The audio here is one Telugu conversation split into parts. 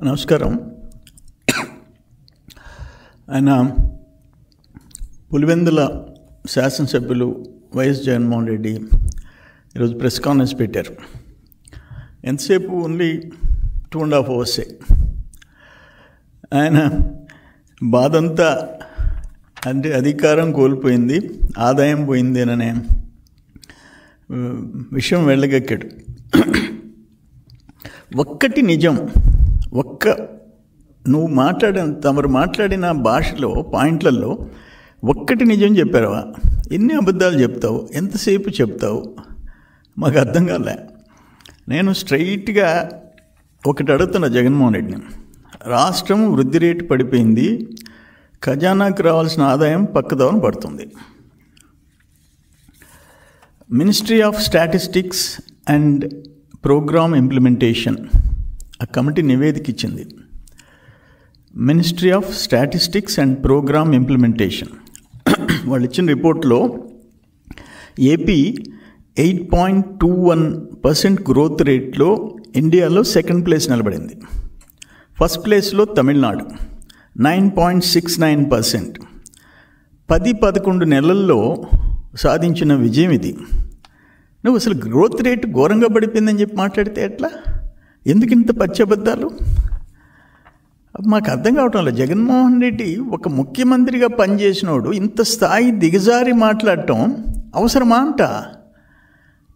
నమస్కారం. ఆయన పులివెందుల శాసనసభ్యులు వైఎస్ జగన్మోహన్ రెడ్డి ఈరోజు ప్రెస్ కాన్ఫరెన్స్ పెట్టారు. ఎంతసేపు? Only 2.5 hours. ఆయన బాధంతా అంటే అధికారం కోల్పోయింది, ఆదాయం పోయింది అనే విషయం వెళ్ళగక్కాడు. ఒక్కటి నిజం, నువ్వు తమరు మాట్లాడిన భాషలో పాయింట్లలో ఒక్కటి నిజం చెప్పారవా? ఎన్ని అబద్ధాలు చెప్తావు? ఎంతసేపు చెప్తావు? మాకు అర్థం కాలే. నేను స్ట్రైట్గా ఒకటి అడుగుతున్నా జగన్మోహన్ రెడ్డిని. రాష్ట్రం వృద్ధి రేటు పడిపోయింది, ఖజానాకు రావాల్సిన ఆదాయం పక్కదోవన పడుతుంది. Ministry of statistics and programme implementation ఆ కమిటీ నివేదిక ఇచ్చింది. Ministry of statistics and programme implementation వాళ్ళు ఇచ్చిన రిపోర్ట్లో ఏపీ 8.21% గ్రోత్ రేట్లో ఇండియాలో సెకండ్ ప్లేస్ నిలబడింది. ఫస్ట్ ప్లేస్లో తమిళనాడు 9.69%. 10-11 నెలల్లో సాధించిన విజయం ఇది. నువ్వు అసలు గ్రోత్ రేటు ఘోరంగా పడిపోయిందని చెప్పి మాట్లాడితే ఎట్లా? ఎందుకు ఇంత పచ్చబద్దాలు? మాకు అర్థం కావటం లేదు. జగన్మోహన్ రెడ్డి ఒక ముఖ్యమంత్రిగా పనిచేసినోడు ఇంత స్థాయి దిగజారి మాట్లాడటం అవసరమా అంట?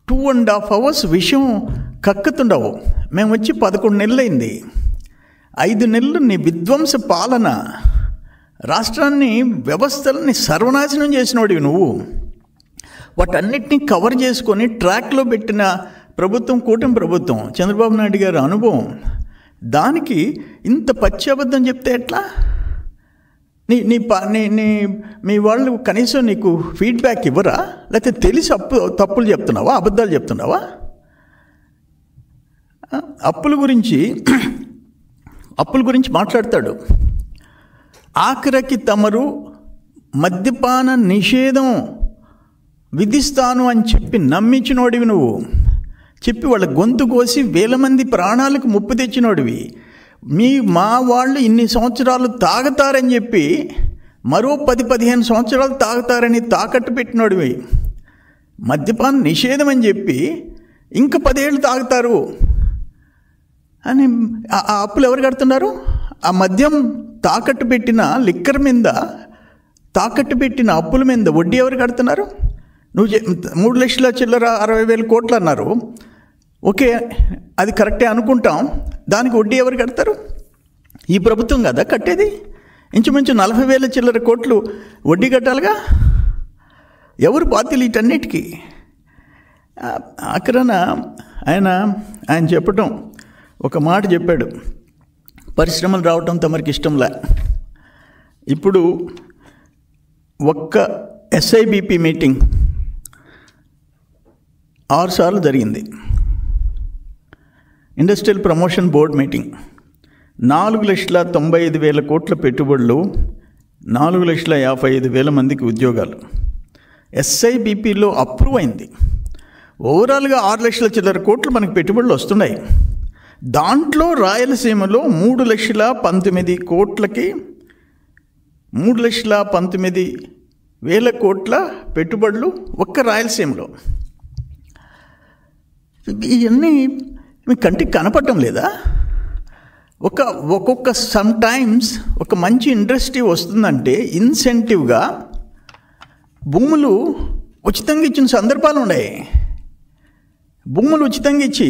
2.5 hours విషయం కక్కుతుండవు. మేము వచ్చి 11 నెలలైంది. 5 నెలలు నీ విధ్వంస పాలన, రాష్ట్రాన్ని వ్యవస్థలని సర్వనాశనం చేసినోడివి నువ్వు. వాటన్నిటినీ కవర్ చేసుకొని ట్రాక్లో పెట్టిన ప్రభుత్వం కూటమి ప్రభుత్వం, చంద్రబాబు నాయుడు గారి అనుభవం. దానికి ఇంత పచ్చి అబద్ధం చెప్తే ఎట్లా? మీ వాళ్ళు కనీసం నీకు ఫీడ్బ్యాక్ ఇవ్వరా? లేకపోతే తెలిసి తప్పులు చెప్తున్నావా, అబద్ధాలు చెప్తున్నావా? అప్పుల గురించి మాట్లాడతాడు. ఆఖరికి తమరు మద్యపాన నిషేధం విధిస్తాను అని చెప్పి నమ్మించినోడివి నువ్వు. చెప్పి వాళ్ళ గొంతు కోసి 1000 మంది ప్రాణాలకు ముప్పు తెచ్చినోడివి. మా వాళ్ళు ఇన్ని సంవత్సరాలు తాగుతారని చెప్పి మరో 10-15 సంవత్సరాలు తాగుతారని తాకట్టు పెట్టినోడివి. మద్యపాన నిషేధం అని చెప్పి ఇంకా 10 ఏళ్ళు తాగుతారు అని ఆ అప్పులు ఎవరు కడుతున్నారు? ఆ మద్యం తాకట్టు పెట్టిన లిక్కర్ మీద, తాకట్టు పెట్టిన అప్పుల మీద వడ్డీ ఎవరు కడుతున్నారు? నువ్వు 3 లక్షల చిల్లర 60,000 కోట్లు అన్నారు. ఓకే, అది కరెక్టే అనుకుంటాం. దానికి వడ్డీ ఎవరు కడతారు? ఈ ప్రభుత్వం కదా కట్టేది. ఇంచుమించు 40,000 చిల్లర కోట్లు వడ్డీ కట్టాలిగా. ఎవరు బాధ్యులు వీటన్నిటికీ? ఆఖరణ ఆయన చెప్పటం ఒక మాట చెప్పాడు, పరిశ్రమలు రావటం తమరికి ఇష్టంలే. ఇప్పుడు ఒక్క SIBP మీటింగ్ 6 సార్లు జరిగింది. ఇండస్ట్రియల్ ప్రమోషన్ బోర్డ్ మీటింగ్ 4,95,000 కోట్ల పెట్టుబడులు, 4,55,000 మందికి ఉద్యోగాలు. SIBPలో అప్రూవ్ అయింది. ఓవరాల్గా 6 లక్షల చిల్లర కోట్లు మనకి పెట్టుబడులు వస్తున్నాయి. దాంట్లో రాయలసీమలో 3,19,000 కోట్లకి 3,19,000 కోట్ల పెట్టుబడులు ఒక్క రాయలసీమలో. ఇవన్నీ మీ కంటికి కనపడటం లేదా? ఒక్కొక్క సమ్టైమ్స్ ఒక మంచి ఇండస్ట్రీ వస్తుందంటే ఇన్సెంటివ్గా భూములు ఉచితంగా ఇచ్చిన సందర్భాలు ఉన్నాయి. భూములు ఉచితంగా ఇచ్చి,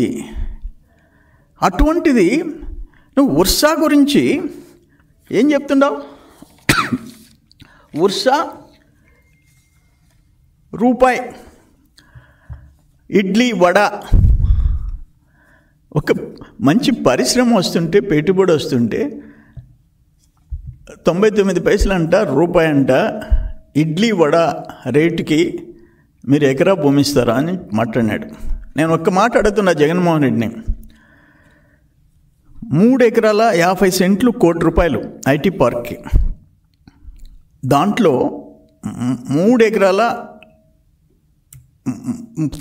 అటువంటిది నువ్వు ఉర్సా గురించి ఏం చెప్తున్నావు? ఉర్సా రూపాయి ఇడ్లీ వడ, ఒక మంచి పరిశ్రమ వస్తుంటే, పెట్టుబడి వస్తుంటే 99 పైసలు అంట, రూపాయి అంట ఇడ్లీ వడ రేటుకి మీరు ఎకరా భూమి ఇస్తారా అని మాట్లాడినాడు. నేను ఒక్క మాట అడుగుతున్నా జగన్మోహన్ రెడ్డిని. 3 ఎకరాల 50 సెంట్లు ₹1,00,00,000 IT పార్క్కి. దాంట్లో 3 ఎకరాల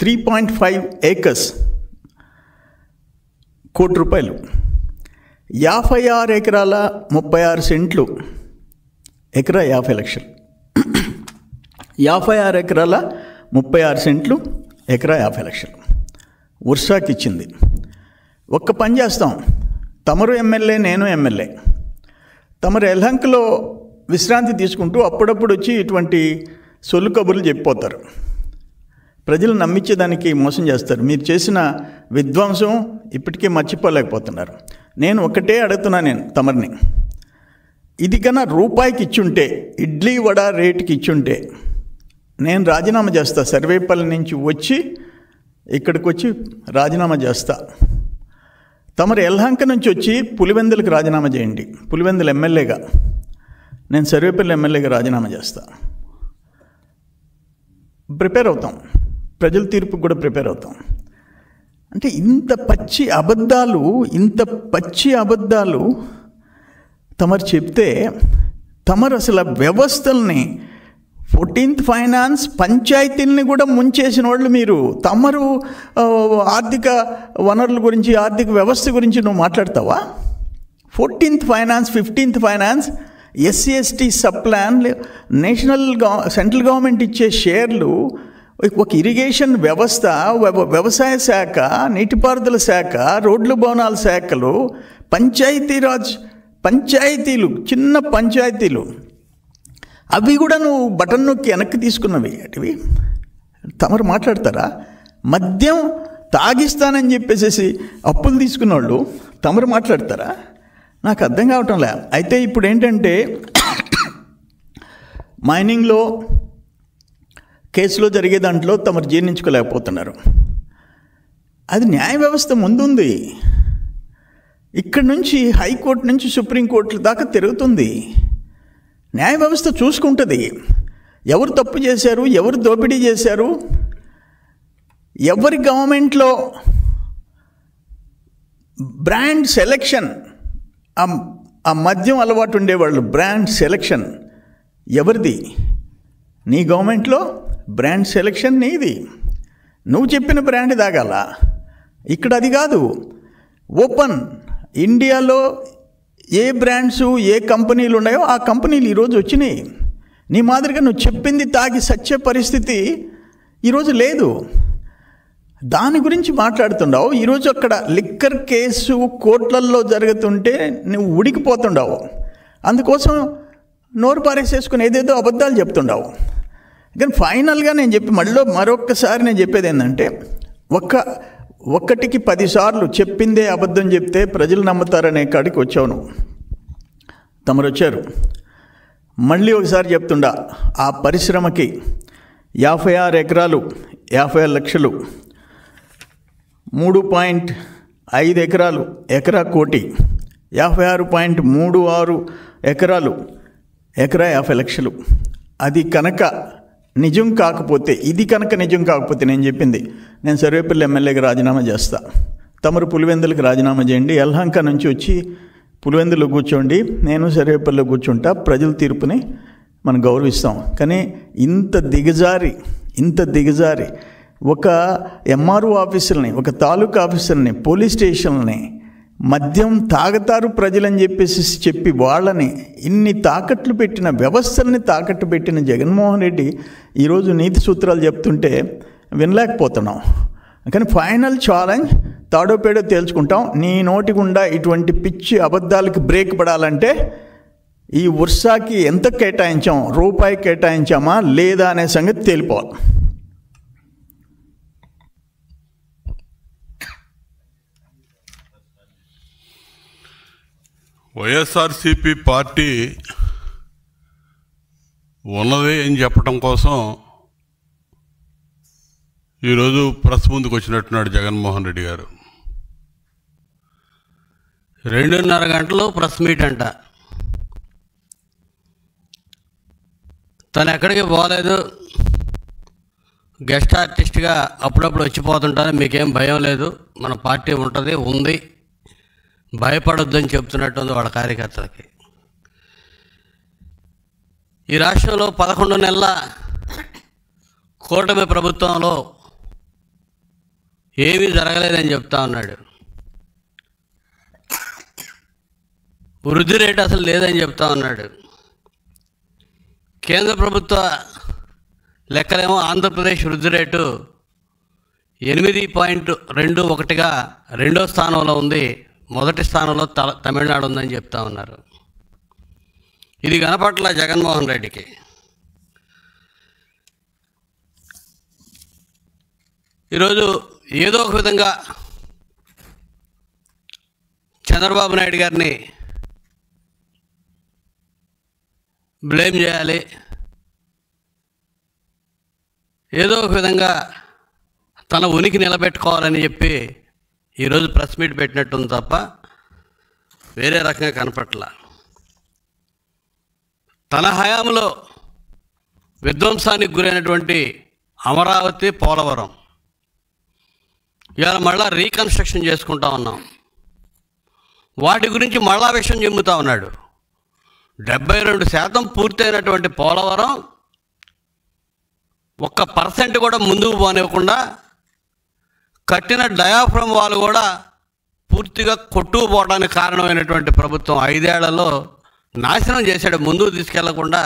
3.5 acres కోటి రూపాయలు. 56 ఎకరాల 36 సెంట్లు, ఎకరా 50 లక్షలు. 56 ఎకరాల 36 సెంట్లు, ఎకరా 50 లక్షలు వర్షాకి ఇచ్చింది. ఒక్క పని చేస్తాం, తమరు ఎమ్మెల్యే, నేను ఎమ్మెల్యే. తమరు యలహంకలో విశ్రాంతి తీసుకుంటూ అప్పుడప్పుడు వచ్చి ఇటువంటి సొల్లు కబుర్లు చెప్పిపోతారు, ప్రజలు నమ్మించేదానికి మోసం చేస్తారు. మీరు చేసిన విధ్వంసం ఇప్పటికీ మర్చిపోలేకపోతున్నారు. నేను ఒకటే అడుగుతున్నా, నేను తమరిని, ఇది కన్నా రూపాయికి ఇచ్చుంటే, ఇడ్లీ వడ రేటుకి ఇచ్చుంటే నేను రాజీనామా చేస్తా. సర్వేపల్లి నుంచి వచ్చి ఇక్కడికి వచ్చి రాజీనామా చేస్తా. తమరు యలహంక నుంచి వచ్చి పులివెందులకు రాజీనామా చేయండి. పులివెందులు ఎమ్మెల్యేగా, నేను సర్వేపల్లి ఎమ్మెల్యేగా రాజీనామా చేస్తా. ప్రిపేర్ అవుతాం, ప్రజల తీర్పుకు కూడా ప్రిపేర్ అవుతాం. అంటే ఇంత పచ్చి అబద్ధాలు తమరు చెప్తే, తమరు అసలు వ్యవస్థల్ని, 14th ఫైనాన్స్ పంచాయతీల్ని కూడా ముంచేసిన వాళ్ళు మీరు. తమరు ఆర్థిక వనరుల గురించి, ఆర్థిక వ్యవస్థ గురించి నువ్వు మాట్లాడతావా? 14th finance, 15th finance, SC/ST sub plan, central government ఇచ్చే షేర్లు, ఒక ఇరిగేషన్ వ్యవస్థ, వ్యవసాయ శాఖ, నీటిపారుదల శాఖ, రోడ్లు భవనాల శాఖలు, పంచాయతీలు, చిన్న పంచాయతీలు, అవి కూడా నువ్వు బటన్ నొక్కి వెనక్కి తీసుకున్నవి. అటువి తమరు మాట్లాడతారా? మద్యం తాగిస్తానని చెప్పేసి అప్పులు తీసుకున్న వాళ్ళు తమరు మాట్లాడతారా? నాకు అర్థం కావటంలే. అయితే ఇప్పుడు ఏంటంటే, మైనింగ్లో కేసులో జరిగే దాంట్లో తమరు జీర్ణించుకోలేకపోతున్నారు. అది న్యాయ వ్యవస్థ ముందుంది. ఇక్కడి నుంచి హైకోర్టు నుంచి సుప్రీంకోర్టు దాకా తిరుగుతుంది. న్యాయ వ్యవస్థ చూసుకుంటుంది ఎవరు తప్పు చేశారు, ఎవరు దోపిడీ చేశారు, ఎవరి గవర్నమెంట్లో బ్రాండ్ సెలెక్షన్, ఆ మద్యం అలవాటు ఉండేవాళ్ళు బ్రాండ్ సెలెక్షన్ ఎవరిది? నీ గవర్నమెంట్లో బ్రాండ్ సెలెక్షన్ నీది. నువ్వు చెప్పిన బ్రాండ్ తాగాల. ఇక్కడ అది కాదు. ఓపెన్ ఇండియాలో ఏ బ్రాండ్స్, ఏ కంపెనీలు ఉన్నాయో ఆ కంపెనీలు ఈరోజు వచ్చినాయి. నీ మాదిరిగా నువ్వు చెప్పింది తాగి సచ్చే పరిస్థితి ఈరోజు లేదు. దాని గురించి మాట్లాడుతుండవు. ఈరోజు అక్కడ లిక్కర్ కేసు కోర్టులలో జరుగుతుంటే నువ్వు ఉడికిపోతుండవు. అందుకోసం నోరు పారేసేసుకుని ఏదేదో అబద్ధాలు చెప్తుండవు. కానీ ఫైనల్గా నేను మరొక్కసారి నేను చెప్పేది ఏంటంటే, ఒక్కటికి 10 సార్లు చెప్పిందే అబద్ధం చెప్తే ప్రజలు నమ్ముతారనే కాడికి వచ్చావు నువ్వు. తమరు వచ్చారు. మళ్ళీ ఒకసారి చెప్తుండా, ఆ పరిశ్రమకి 56 ఎకరాలు 50 లక్షలు, 3.5 ఎకరాలు, ఎకరా కోటి, 56.36 ఎకరాలు, ఎకరా 50 లక్షలు. అది కనుక నిజం కాకపోతే, ఇది కనుక నిజం కాకపోతే నేను చెప్పింది, నేను సర్వేపల్లి ఎమ్మెల్యేగా రాజీనామా చేస్తా. తమరు పులివెందులకు రాజీనామా చేయండి. యలహంక నుంచి వచ్చి పులివెందులో కూర్చోండి, నేను సర్వేపల్లిలో కూర్చుంటా. ప్రజల తీర్పుని మనం గౌరవిస్తాం. కానీ ఇంత దిగజారి ఒక MRO ఆఫీసులని, ఒక తాలూకా ఆఫీసర్ని, పోలీస్ స్టేషన్లని మద్యం తాగుతారు ప్రజలని చెప్పి వాళ్ళని ఇన్ని తాకట్లు పెట్టిన, వ్యవస్థల్ని తాకట్టు పెట్టిన జగన్మోహన్ రెడ్డి ఈరోజు నీతి సూత్రాలు చెప్తుంటే వినలేకపోతున్నాం. కానీ ఫైనల్ ఛాలెంజ్ తాడో పేడో తేల్చుకుంటాం. నీ నోటి గుండా ఇటువంటి పిచ్చి అబద్ధాలకి బ్రేక్ పడాలంటే ఈ వర్షాకి ఎంత కేటాయించాం, రూపాయి కేటాయించామా లేదా అనే సంగతి తేలిపోవాలి. వైఎస్ఆర్సీపీ పార్టీ ఉన్నదే అని చెప్పడం కోసం ఈరోజు ప్రెస్ ముందుకు వచ్చినట్టున్నాడు జగన్మోహన్ రెడ్డి గారు. 2:30 గంటలు ప్రెస్ మీట్ అంట. తను ఎక్కడికి పోలేదు, గెస్ట్ ఆర్టిస్ట్గా అప్పుడప్పుడు వచ్చిపోతుంటాను, మీకేం భయం లేదు, మన పార్టీ ఉంది, భయపడొద్దని చెప్తున్నట్టుంది వాళ్ళ కార్యకర్తలకి. ఈ రాష్ట్రంలో 11 నెలల కూటమి ప్రభుత్వంలో ఏమీ జరగలేదని చెప్తా ఉన్నాడు. వృద్ధి రేటు అసలు లేదని చెప్తా ఉన్నాడు. కేంద్ర ప్రభుత్వ లెక్కలేమో ఆంధ్రప్రదేశ్ వృద్ధి రేటు 8.21గా రెండో స్థానంలో ఉంది, మొదటి స్థానంలో తమిళనాడు ఉందని చెప్తా ఉన్నారు. ఇది కనపట్ల జగన్మోహన్ రెడ్డికి. ఈరోజు ఏదో ఒక విధంగా చంద్రబాబు నాయుడు గారిని బ్లేమ్ చేయాలి, ఏదో ఒక విధంగా తన ఉనికి నిలబెట్టుకోవాలని చెప్పి ఈరోజు ప్రెస్ మీట్ పెట్టినట్టుంది తప్ప వేరే రకంగా కనపట్ల. తన హయాంలో విధ్వంసానికి గురైనటువంటి అమరావతి, పోలవరం ఇవాళ మళ్ళా రీకన్స్ట్రక్షన్ చేసుకుంటా ఉన్నాం. వాటి గురించి మళ్ళా విషయం చెబుతూ ఉన్నాడు. 72% పూర్తయినటువంటి పోలవరం 1% కూడా ముందుకు పోనివ్వకుండా కట్టిన డయాఫ్రమ్ వాల్ కూడా పూర్తిగా కొట్టుకుపోవడానికి కారణమైనటువంటి ప్రభుత్వం 5 ఏళ్లలో నాశనం చేశాడు. ముందుకు తీసుకెళ్లకుండా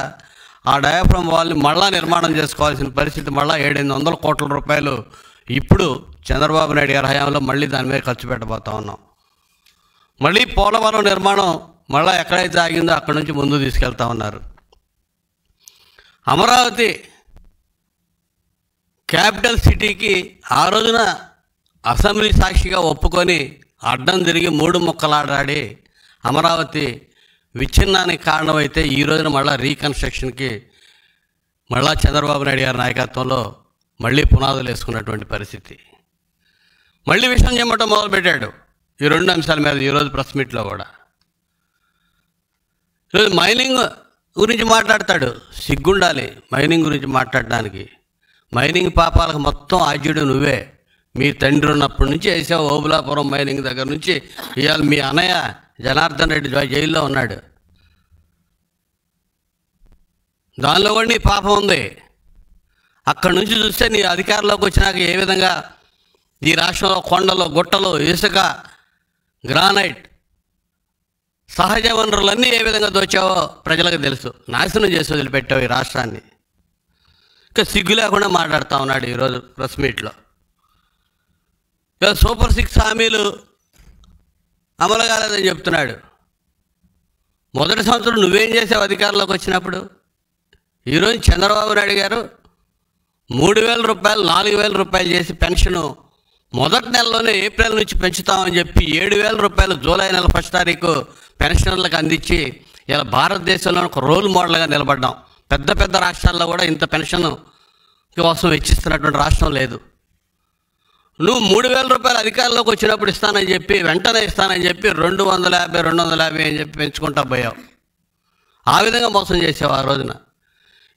ఆ డయాఫ్రమ్ వాల్ని మళ్ళా నిర్మాణం చేసుకోవాల్సిన పరిస్థితి, మళ్ళా 700-800 కోట్ల రూపాయలు ఇప్పుడు చంద్రబాబు నాయుడు గారి హయాంలో మళ్ళీ దాని మీద ఖర్చు పెట్టబోతా ఉన్నాం. మళ్ళీ పోలవరం నిర్మాణం మళ్ళీ ఎక్కడైతే ఆగిందో అక్కడి నుంచి ముందుకు తీసుకెళ్తా ఉన్నారు. అమరావతి క్యాపిటల్ సిటీకి ఆ రోజున అసెంబ్లీ సాక్షిగా ఒప్పుకొని అడ్డం తిరిగి 3 ముక్కలాడాడి అమరావతి విచ్ఛిన్నానికి కారణమైతే ఈ రోజున మళ్ళీ రీకన్స్ట్రక్షన్కి మళ్ళా చంద్రబాబు నాయుడు గారి నాయకత్వంలో మళ్ళీ పునాదులు వేసుకున్నటువంటి పరిస్థితి. మళ్ళీ విషయం చెప్పడం మొదలుపెట్టాడు ఈ 2 అంశాల మీద ఈరోజు ప్రెస్ మీట్లో కూడా. ఈరోజు మైనింగ్ గురించి మాట్లాడతాడు. సిగ్గుండాలి మైనింగ్ గురించి మాట్లాడడానికి. మైనింగ్ పాపాలకు మొత్తం ఆద్యుడు నువ్వే. మీ తండ్రి ఉన్నప్పటి నుంచి వేసావు. ఓబులాపురం మైనింగ్ దగ్గర నుంచి ఇవాళ మీ అన్నయ్య జనార్దన్ రెడ్డి జైల్లో ఉన్నాడు. దానిలో కూడా నీ పాపం ఉంది. అక్కడి నుంచి చూస్తే నీ అధికారంలోకి వచ్చినాక ఏ విధంగా ఈ రాష్ట్రంలో కొండలు, గుట్టలు, ఇసుక, గ్రానైట్, సహజ వనరులన్నీ ఏ విధంగా దోచావో ప్రజలకు తెలుసు. నాశనం చేసి వదిలిపెట్టావు ఈ రాష్ట్రాన్ని. ఇంకా సిగ్గు లేకుండా మాట్లాడుతూ ఉన్నాడు ఈరోజు ప్రెస్ మీట్లో. సూపర్ 6 హామీలు అమలు కాలేదని చెప్తున్నాడు. మొదటి సంవత్సరం నువ్వేం చేసావు అధికారంలోకి వచ్చినప్పుడు? ఈరోజు చంద్రబాబు నాయుడు గారు 3,000 రూపాయలు 4,000 రూపాయలు చేసి పెన్షను మొదటి నెలలోనే ఏప్రిల్ నుంచి పెంచుతామని చెప్పి 7,000 రూపాయలు జూలై నెల 1 తారీఖు పెన్షనర్లకు అందించి ఇలా భారతదేశంలో ఒక రోల్ మోడల్గా నిలబడ్డాం. పెద్ద పెద్ద రాష్ట్రాల్లో కూడా ఇంత పెన్షన్ కోసం వెచ్చిస్తున్నటువంటి రాష్ట్రం లేదు. నువ్వు 3,000 రూపాయలు అధికారంలోకి వచ్చినప్పుడు ఇస్తానని చెప్పి, వెంటనే ఇస్తానని చెప్పి 250 అని చెప్పి పెంచుకుంటా పోయావు. ఆ విధంగా మోసం చేసావు ఆ రోజున.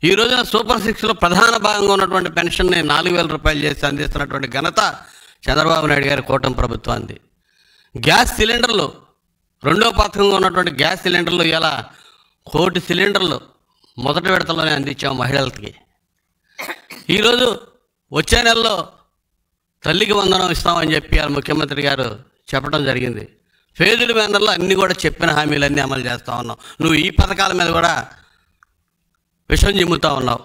ఈ రోజున సూపర్ 6లో ప్రధాన భాగంగా ఉన్నటువంటి పెన్షన్ని 4,000 రూపాయలు చేసి అందిస్తున్నటువంటి ఘనత చంద్రబాబు నాయుడు గారి కూటమి ప్రభుత్వానికి. గ్యాస్ సిలిండర్లు, 2వ పథకంగా ఉన్నటువంటి గ్యాస్ సిలిండర్లు ఇలా 1 కోటి సిలిండర్లు మొదటి విడతలోనే అందించాము మహిళలకి. ఈరోజు వచ్చే నెలలో తల్లికి వందనం ఇస్తామని చెప్పి ముఖ్యమంత్రి గారు చెప్పడం జరిగింది. ఫేజుల మేనర్లో అన్నీ కూడా చెప్పిన హామీలన్నీ అమలు చేస్తూ ఉన్నావు. నువ్వు ఈ పథకాల మీద కూడా విషం చిమ్ముతూ ఉన్నావు.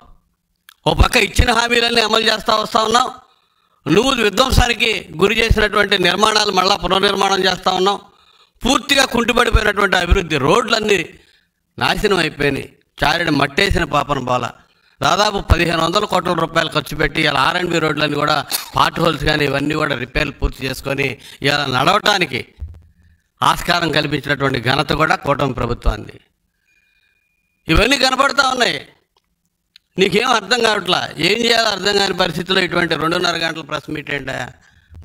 ఓ పక్క ఇచ్చిన హామీలన్నీ అమలు చేస్తూ వస్తూ ఉన్నావు. నువ్వు విధ్వంసానికి గురి చేసినటువంటి నిర్మాణాలు మళ్ళా పునర్నిర్మాణం చేస్తూ ఉన్నావు. పూర్తిగా కుంటుపడిపోయినటువంటి అభివృద్ధి, రోడ్లన్నీ నాశనం అయిపోయినాయి. చారెడు మట్టేసిన పాపన బాల. దాదాపు 1,500 కోట్ల రూపాయలు ఖర్చు పెట్టి ఇలా R&B రోడ్లన్నీ కూడా పార్ట్ హోల్స్ కానీ ఇవన్నీ కూడా రిపేర్లు పూర్తి చేసుకొని ఇలా నడవటానికి ఆస్కారం కల్పించినటువంటి ఘనత కూడా కూటమి ప్రభుత్వాన్ని. ఇవన్నీ కనపడుతూ ఉన్నాయి. నీకేం అర్థం కావట్లా. ఏం చేయాలో అర్థం కాని పరిస్థితుల్లో ఇటువంటి 2.5 గంటల ప్రెస్ మీట్ ఏంటా?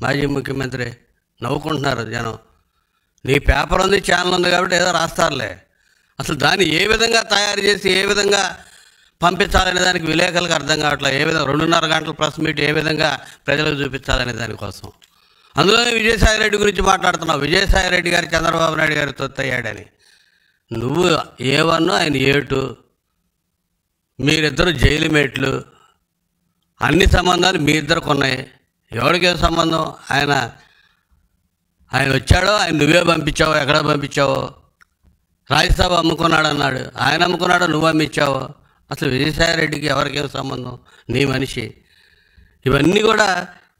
మాజీ ముఖ్యమంత్రి నవ్వుకుంటున్నారు జనం. నీ పేపర్ ఉంది, ఛానల్ ఉంది కాబట్టి ఏదో రాస్తారులే. అసలు దాన్ని ఏ విధంగా తయారు చేసి ఏ విధంగా పంపించాలనే దానికి విలేకరులకు అర్థం కావట్లేదు. ఏ విధంగా 2.5 గంటల ప్రెస్ మీట్ ఏ విధంగా ప్రజలకు చూపించాలనే దానికోసం. అందులోనే విజయసాయిరెడ్డి గురించి మాట్లాడుతున్నావు. విజయసాయిరెడ్డి గారు చంద్రబాబు నాయుడు గారి తొత్తయ్యాడని. నువ్వు A1, ఆయన A2, మీరిద్దరు జైలు మేట్లు. అన్ని సంబంధాలు మీ ఇద్దరికి ఉన్నాయి. ఎవరికే సంబంధం? ఆయన వచ్చాడో ఆయన నువ్వే పంపించావో ఎక్కడ పంపించావో రాజ్యసభ అమ్ముకున్నాడు అన్నాడు. ఆయన అమ్ముకున్నాడో నువ్వు అమ్మిచ్చావు? అసలు విజయసాయిరెడ్డికి ఎవరికేం సంబంధం? నీ మనిషి. ఇవన్నీ కూడా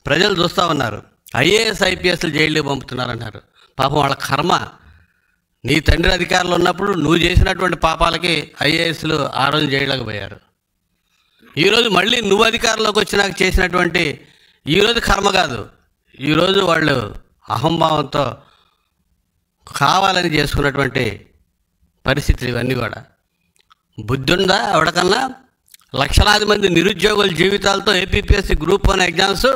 ప్రజలు చూస్తూ ఉన్నారు. ఐఏఎస్ ఐపీఎస్లు జైలుకి పంపుతున్నారన్నారు. పాపం వాళ్ళ కర్మ. నీ తండ్రి అధికారులు ఉన్నప్పుడు నువ్వు చేసినటువంటి పాపాలకి ఐఏఎస్లు ఆ రోజు జైలుకి పోయారు. ఈరోజు మళ్ళీ నువ్వు అధికారంలోకి వచ్చినాక చేసినటువంటి ఈరోజు కర్మ కాదు, ఈరోజు వాళ్ళు అహంభావంతో కావాలని చేసుకున్నటువంటి పరిస్థితులు ఇవన్నీ కూడా. బుద్ధి ఉందా ఎవరికన్నా? లక్షలాది మంది నిరుద్యోగుల జీవితాలతో ఏపీపీఎస్సీ గ్రూప్ 1 ఎగ్జామ్స్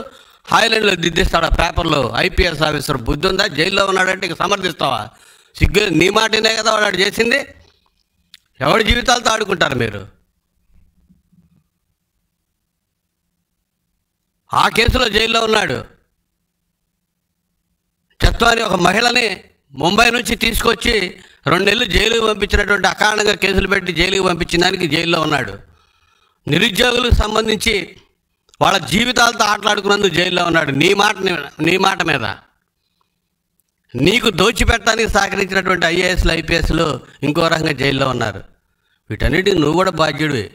హాయిలాండ్లో దిద్దిస్తాడు ఆ పేపర్లో. ఐపీఎస్ ఆఫీసర్ బుద్ధి ఉందా? జైల్లో ఉన్నాడంటే ఇక సమర్థిస్తావా? సిగ్గు. నీ మాటనే కదా వాడు చేసింది. ఎవరి జీవితాలతో ఆడుకుంటారు మీరు? ఆ కేసులో జైల్లో ఉన్నాడు. చత్వాని ఒక మహిళని ముంబై నుంచి తీసుకొచ్చి 2 నెలలు జైలుకి పంపించినటువంటి, అకారణంగా కేసులు పెట్టి జైలుకి పంపించిన దానికి జైల్లో ఉన్నాడు. నిరుద్యోగులకు సంబంధించి వాళ్ళ జీవితాలతో ఆటలాడుకున్నందుకు జైల్లో ఉన్నాడు. నీ మాట మీద నీకు దోచిపెట్టడానికి సహకరించినటువంటి ఐఏఎస్లు ఐపీఎస్లు ఇంకో రకంగా జైల్లో ఉన్నారు. వీటన్నిటికి నువ్వు కూడా బాధ్యుడివి.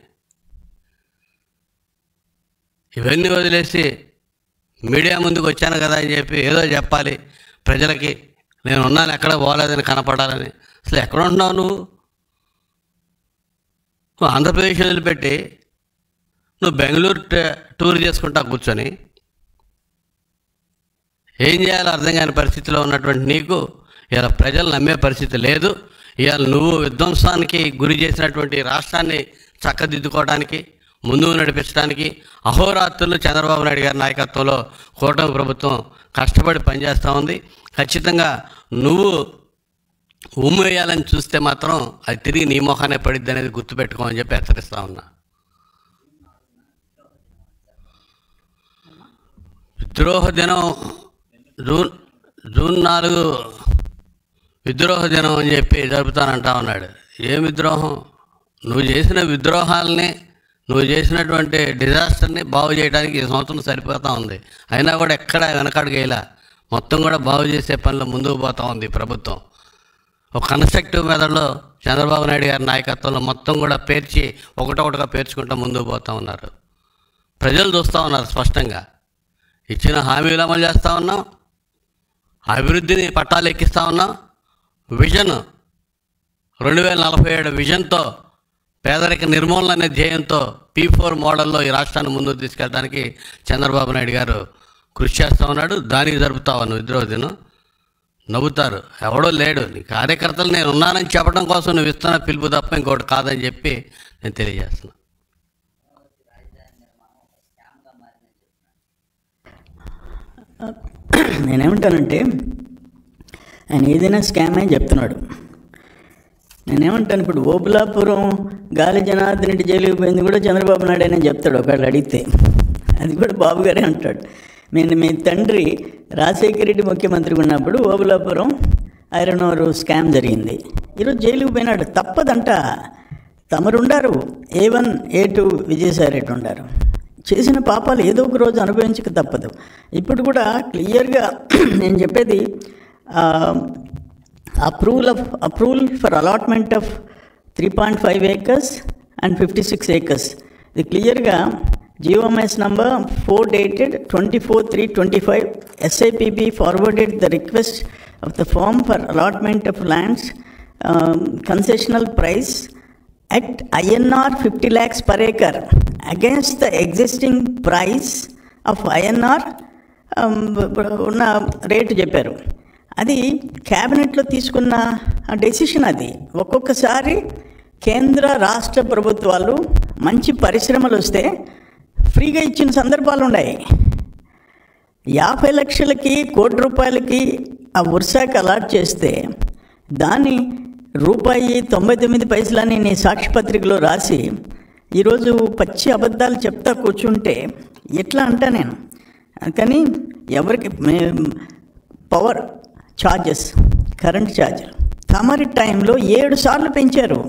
ఇవన్నీ వదిలేసి మీడియా ముందుకు వచ్చాను కదా అని చెప్పి ఏదో చెప్పాలి ప్రజలకి, నేను ఉన్నాను ఎక్కడ పోలేదని కనపడాలని. అసలు ఎక్కడ ఉంటున్నావు నువ్వు? ఆంధ్రప్రదేశ్ వదిలిపెట్టి నువ్వు బెంగళూరు టూర్ చేసుకుంటా కూర్చొని ఏం చేయాలో అర్థం కాని పరిస్థితిలో ఉన్నటువంటి నీకు ఇలా ప్రజలు నమ్మే పరిస్థితి లేదు. ఇవాళ నువ్వు విధ్వంసానికి గురి చేసినటువంటి రాష్ట్రాన్ని చక్కదిద్దుకోవడానికి, ముందుకు నడిపించడానికి అహోరాత్రులు చంద్రబాబు నాయుడు గారి నాయకత్వంలో కూటమి ప్రభుత్వం కష్టపడి పనిచేస్తూ ఉంది. ఖచ్చితంగా నువ్వు ఉమ్ము వేయాలని చూస్తే మాత్రం అది తిరిగి నీ మొహానే పడిద్ది అనేది గుర్తుపెట్టుకోమని చెప్పి హెచ్చరిస్తూ ఉన్నా. విద్రోహ దినం జూన్ 4 విద్రోహ దినం అని చెప్పి జరుపుతానంటా ఉన్నాడు. ఏం విద్రోహం? నువ్వు చేసిన విద్రోహాలని, నువ్వు చేసినటువంటి డిజాస్టర్ని బాగు చేయడానికి ఈ సంవత్సరం సరిపోతూ ఉంది. అయినా కూడా ఎక్కడ వెనకడుగేలా మొత్తం కూడా బాగు చేసే పనిలో ముందుకు పోతూ ఉంది ప్రభుత్వం. ఒక కన్స్ట్రక్టివ్ మెథడ్లో చంద్రబాబు నాయుడు గారి నాయకత్వంలో మొత్తం కూడా పేర్చి ఒకటొకటిగా పేర్చుకుంటూ ముందుకు పోతూ ఉన్నారు. ప్రజలు చూస్తూ ఉన్నారు స్పష్టంగా. ఇచ్చిన హామీలు అమలు చేస్తూ ఉన్నాం, అభివృద్ధిని పట్టాలు ఎక్కిస్తూ ఉన్నాం. విజన్ 2047 విజన్తో, పేదరిక నిర్మూలన అనే ధ్యేయంతో P4 మోడల్లో ఈ రాష్ట్రాన్ని ముందుకు తీసుకెళ్ళడానికి చంద్రబాబు నాయుడు గారు కృషి చేస్తూ ఉన్నాడు. దానికి జరుపుతావు నువ్వు విద్రోహ దినం. నవ్వుతారు, ఎవడో లేడు. నీ కార్యకర్తలు నేను ఉన్నానని చెప్పడం కోసం నువ్వు ఇస్తున్న పిలుపు తప్ప ఇంకోటి కాదని చెప్పి నేను తెలియజేస్తున్నాను. నేనేమంటానంటే ఆయన ఏదైనా స్కామ్ అని చెప్తున్నాడు. నేనేమంటాను, ఇప్పుడు ఓబులాపురం గాలి జనార్దన్ రెడ్డి జైలుకి పోయింది కూడా చంద్రబాబు నాయుడు అని చెప్తాడు ఒకళ్ళు అడిగితే. అది కూడా బాబు గారే అంటాడు. మీ తండ్రి రాజశేఖర రెడ్డి ముఖ్యమంత్రిగా ఉన్నప్పుడు ఓబులాపురం ఐరన్ ఓర్ స్కామ్ జరిగింది. ఈరోజు జైలుకి పోయినాడు. తప్పదంట. తమరుండారు, A1 A2 విజయసాయిరెడ్డి ఉండారు. చేసిన పాపాలు ఏదో ఒక రోజు అనుభవించక తప్పదు. ఇప్పుడు కూడా క్లియర్గా నేను చెప్పేది, approval for allotment of 3.5 acres and 56 acres. ఇది క్లియర్గా GOMS number 4 dated 24/3/25. SIPB forwarded the request of the firm for allotment of lands concessional price at INR 50 lakhs per acre against the existing price of INR ఉన్న రేటు చెప్పారు. అది క్యాబినెట్లో తీసుకున్న డెసిషన్. అది ఒక్కొక్కసారి కేంద్ర రాష్ట్ర ప్రభుత్వాలు మంచి పరిశ్రమలు వస్తే ఫ్రీగా ఇచ్చిన సందర్భాలు ఉన్నాయి. 50 లక్షలకి, కోటి రూపాయలకి ఆ వర్షాకి అలాట్ చేస్తే దాన్ని ₹99 అని నీ సాక్షిపత్రికలో రాసి ఈరోజు పచ్చి అబద్ధాలు చెప్తా కూర్చుంటే ఎట్లా అంటా నేను. కానీ ఎవరికి పవర్ ఛార్జెస్, కరెంట్ ఛార్జీలు తమరి టైంలో 7 సార్లు పెంచారు.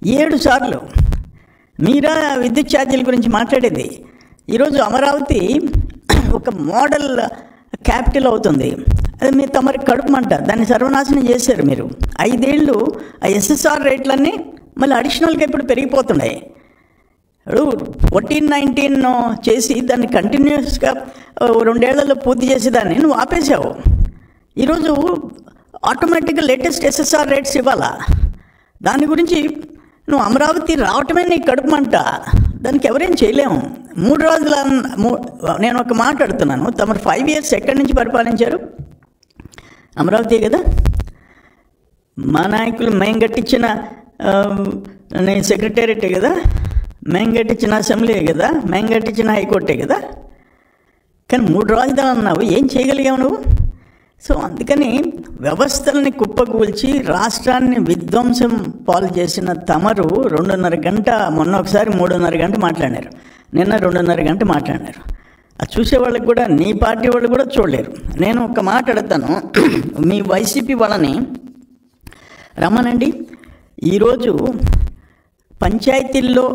7 సార్లు. మీరా విద్యుత్ ఛార్జీల గురించి మాట్లాడేది. ఈరోజు అమరావతి ఒక మోడల్ క్యాపిటల్ అవుతుంది. అది మీ తమరి కడుపుమంట, దాన్ని సర్వనాశనం చేశారు మీరు. 5 ఏళ్ళు ఆ ఎస్ఎస్ఆర్ రేట్లన్నీ మళ్ళీ అడిషనల్గా ఇప్పుడు పెరిగిపోతున్నాయి. ఇప్పుడు 14-19 చేసి దాన్ని కంటిన్యూస్గా 2 ఏళ్లలో పూర్తి చేసేదాన్ని నువ్వు ఆపేశావు. ఈరోజు ఆటోమేటిక్గా లేటెస్ట్ ఎస్ఎస్ఆర్ రేట్స్ ఇవ్వాలా? దాని గురించి నువ్వు అమరావతి రావటమే నీ కడుపుమంట, దానికి ఎవరేం చేయలేము. 3 రోజుల నేను ఒక మాట అడుగుతున్నాను, తమరు 5 years ఎక్కడి నుంచి పరిపాలించారు? అమరావతి కదా. మా నాయకులు మేము కట్టించిన సెక్రటేరియటే కదా, మేము కట్టించిన అసెంబ్లీ కదా, మేము కట్టించిన హైకోర్టే కదా. కానీ 3 రాజధానులు అన్నావు, ఏం చేయగలిగావు నువ్వు? సో అందుకని వ్యవస్థల్ని కుప్పకూల్చి రాష్ట్రాన్ని విధ్వంసం పాలు చేసిన తమరు 2.5 గంట, మొన్న ఒకసారి 3.5 గంట మాట్లాడారు, నిన్న 2.5 గంట మాట్లాడారు. అది చూసేవాళ్ళకి కూడా, నీ పార్టీ వాళ్ళు కూడా చూడలేరు. నేను ఒక మాట అడుగుతాను, మీ వైసీపీ వాళ్ళని రమ్మనండి. ఈరోజు పంచాయతీల్లో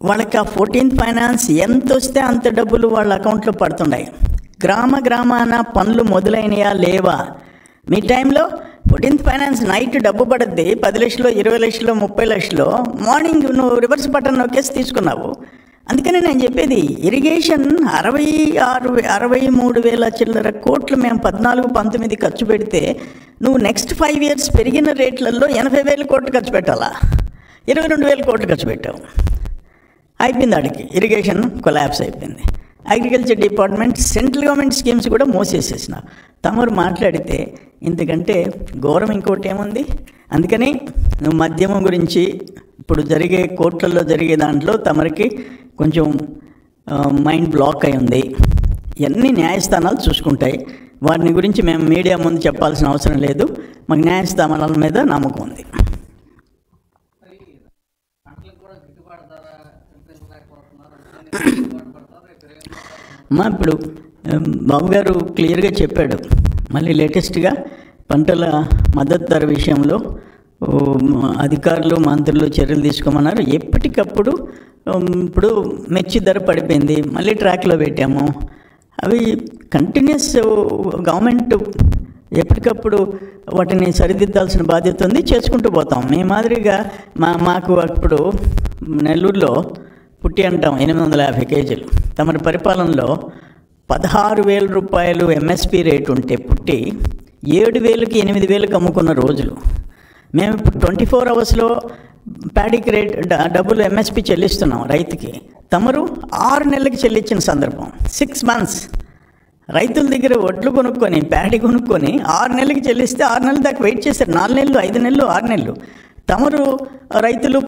వాళ్ళకి ఆ 14th ఫైనాన్స్ ఎంత వస్తే అంత డబ్బులు వాళ్ళ అకౌంట్లో పడుతున్నాయి. గ్రామాన పనులు మొదలైనయా లేవా? మీ టైంలో 14th ఫైనాన్స్ నైట్ డబ్బు పడుద్ది, 10 లక్షలు, 20 లక్షలు, 30 లక్షలు. మార్నింగ్ నువ్వు రివర్స్ బటన్ నొక్కేసి తీసుకున్నావు. అందుకని నేను చెప్పేది, ఇరిగేషన్ 63,000 చిల్లర కోట్లు మేము 14-19 ఖర్చు పెడితే నువ్వు నెక్స్ట్ 5 years పెరిగిన రేట్లలో 80,000 కోట్లు ఖర్చు పెట్టాలా? 22,000 కోట్లు ఖర్చు పెట్టావు. అయిపోయింది, ఆడికి ఇరిగేషన్ కొలాప్స్ అయిపోయింది. Agriculture department, central government schemes కూడా మోసేసేసిన. తమరు మాట్లాడితే ఇంతకంటే ఘోరం ఇంకోటి ఏముంది? అందుకని నువ్వు మద్యమం గురించి ఇప్పుడు జరిగే కోర్టులలో జరిగే దాంట్లో తమరికి కొంచెం మైండ్ బ్లాక్ అయి ఉంది. ఇవన్నీ న్యాయస్థానాలు చూసుకుంటాయి, వాటిని గురించి మేము మీడియా ముందు చెప్పాల్సిన అవసరం లేదు. మాకు న్యాయస్థానాల మీద నమ్మకం ఉంది. ఇప్పుడు బాబు గారు క్లియర్గా చెప్పాడు. మళ్ళీ లేటెస్ట్గా పంటల మద్దతు ధర విషయంలో అధికారులు, మంత్రులు చర్యలు తీసుకోమన్నారు. ఎప్పటికప్పుడు ఇప్పుడు మిర్చి ధర పడిపోయింది, మళ్ళీ ట్రాక్లో పెట్టాము. అవి కంటిన్యూస్ గవర్నమెంట్ ఎప్పటికప్పుడు వాటిని సరిదిద్దాల్సిన బాధ్యత ఉంది, చేసుకుంటూ పోతాం. మీ మాదిరిగా మాకు అప్పుడు నెల్లూరులో పుట్టి అంటాం 850 kgs. తమ పరిపాలనలో 16,000 రూపాయలు ఎంఎస్పి రేటు ఉంటే పుట్టి 7,000కి 8,000కి అమ్ముకున్న రోజులు. మేము ఇప్పుడు 24 hours ప్యాడీకి రేట్ డబ్బులు ఎంఎస్పి చెల్లిస్తున్నాం రైతుకి. తమరు 6 నెలలకి చెల్లించిన సందర్భం. 6 months రైతుల దగ్గర వడ్లు కొనుక్కొని, ప్యాడీ కొనుక్కొని 6 నెలలకి చెల్లిస్తే 6 నెలల దాకా వెయిట్ చేశారు. 4 నెలలు, 5 నెలలు, 6 నెలలు. తమరు రైతులు